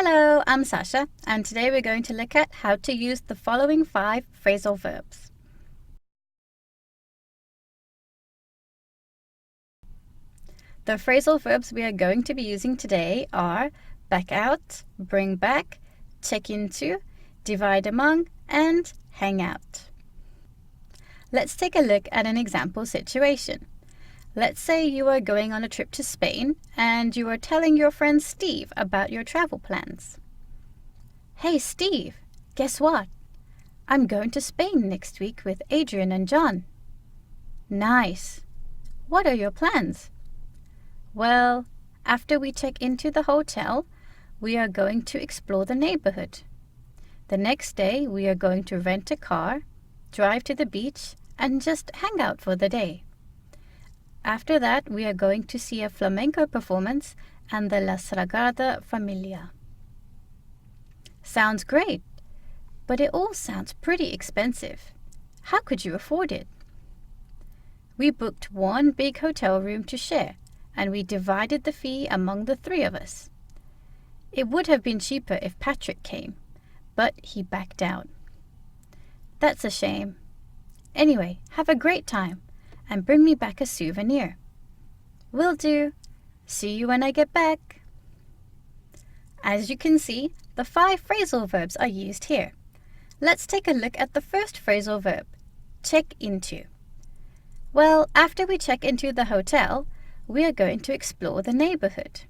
Hello, I'm Sasha, and today we're going to look at how to use the following 5 phrasal verbs. The phrasal verbs we are going to be using today are back out, bring back, check into, divide among, and hang out. Let's take a look at an example situation. Let's say you are going on a trip to Spain and you are telling your friend Steve about your travel plans. Hey Steve, guess what? I'm going to Spain next week with Adrian and John. Nice. What are your plans? Well, after we check into the hotel, we are going to explore the neighborhood. The next day, we are going to rent a car, drive to the beach, and just hang out for the day. After that, we are going to see a flamenco performance and the La Sagrada Familia. Sounds great, but it all sounds pretty expensive. How could you afford it? We booked one big hotel room to share, and we divided the fee among the 3 of us. It would have been cheaper if Patrick came, but he backed out. That's a shame. Anyway, have a great time, and bring me back a souvenir. Will do. See you when I get back. As you can see, the 5 phrasal verbs are used here. Let's take a look at the first phrasal verb, check into. Well, after we check into the hotel, we are going to explore the neighborhood.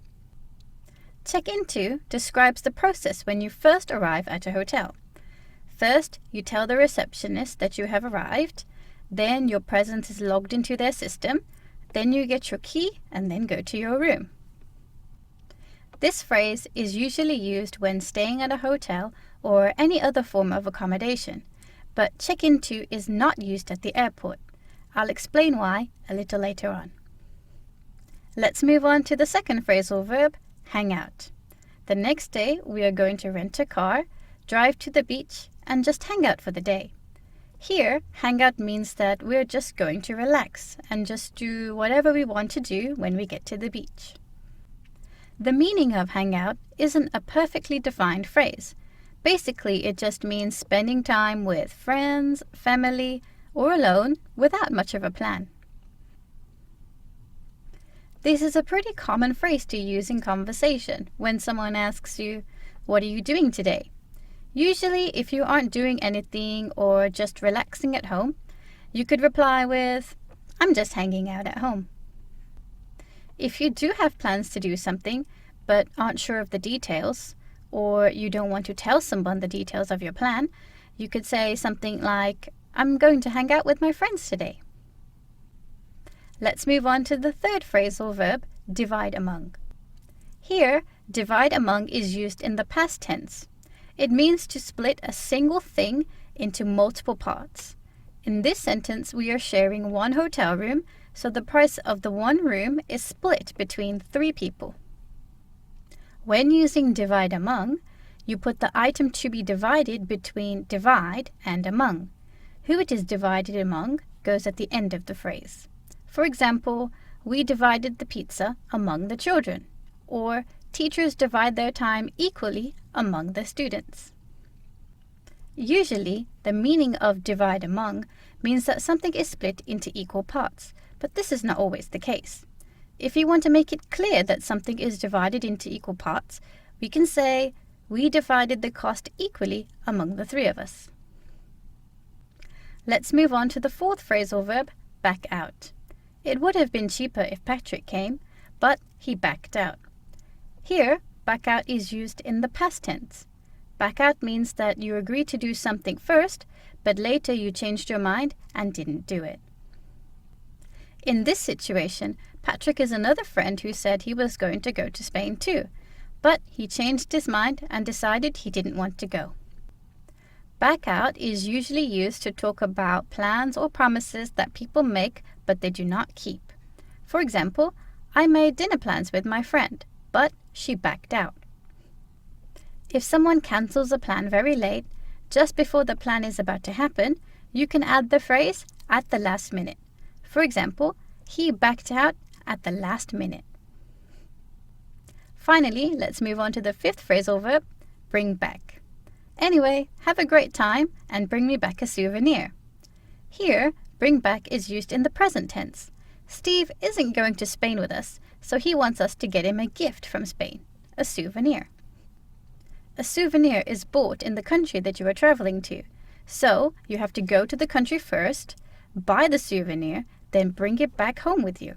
Check into describes the process when you first arrive at a hotel. First, you tell the receptionist that you have arrived, then your presence is logged into their system, then you get your key and then go to your room. This phrase is usually used when staying at a hotel or any other form of accommodation, but check into is not used at the airport. I'll explain why a little later on. Let's move on to the second phrasal verb, hang out. The next day, we are going to rent a car, drive to the beach, and just hang out for the day. Here, hang out means that we're just going to relax and just do whatever we want to do when we get to the beach. The meaning of hang out isn't a perfectly defined phrase. Basically, it just means spending time with friends, family, or alone without much of a plan. This is a pretty common phrase to use in conversation when someone asks you, "What are you doing today?" Usually, if you aren't doing anything or just relaxing at home, you could reply with, "I'm just hanging out at home." If you do have plans to do something, but aren't sure of the details, or you don't want to tell someone the details of your plan, you could say something like, "I'm going to hang out with my friends today." Let's move on to the third phrasal verb, divide among. Here, divide among is used in the past tense. It means to split a single thing into multiple parts. In this sentence, we are sharing one hotel room, so the price of the one room is split between 3 people. When using divide among, you put the item to be divided between divide and among. Who it is divided among goes at the end of the phrase. For example, we divided the pizza among the children, or teachers divide their time equally among the students. Usually, the meaning of divide among means that something is split into equal parts, but this is not always the case. If you want to make it clear that something is divided into equal parts, we can say, "We divided the cost equally among the 3 of us." Let's move on to the fourth phrasal verb, back out. It would have been cheaper if Patrick came, but he backed out. Here, back out is used in the past tense. Back out means that you agreed to do something first, but later you changed your mind and didn't do it. In this situation, Patrick is another friend who said he was going to go to Spain too, but he changed his mind and decided he didn't want to go. Back out is usually used to talk about plans or promises that people make but they do not keep. For example, I made dinner plans with my friend, but she backed out. If someone cancels a plan very late, just before the plan is about to happen, you can add the phrase at the last minute. For example, he backed out at the last minute. Finally, let's move on to the fifth phrasal verb, bring back. Anyway, have a great time and bring me back a souvenir. Here, bring back is used in the present tense. Steve isn't going to Spain with us, so he wants us to get him a gift from Spain, a souvenir. A souvenir is bought in the country that you are traveling to, so you have to go to the country first, buy the souvenir, then bring it back home with you.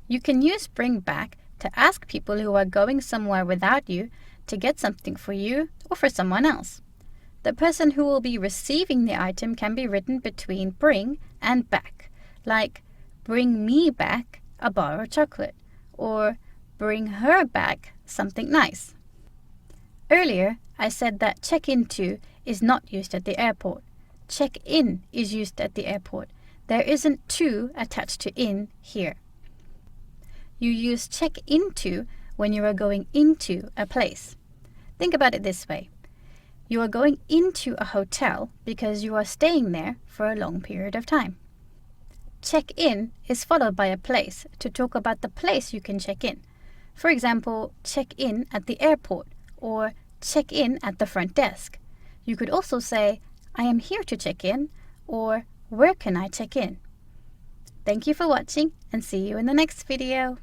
You can use bring back to ask people who are going somewhere without you to get something for you or for someone else. The person who will be receiving the item can be written between bring and back, like bring me back a bar of chocolate, or bring her back something nice. Earlier, I said that check into is not used at the airport. Check in is used at the airport. There isn't to attached to in here. You use check into when you are going into a place. Think about it this way. You are going into a hotel because you are staying there for a long period of time. Check in is followed by a place to talk about the place you can check in. For example, check in at the airport or check in at the front desk. You could also say, I am here to check in, or where can I check in? Thank you for watching and see you in the next video.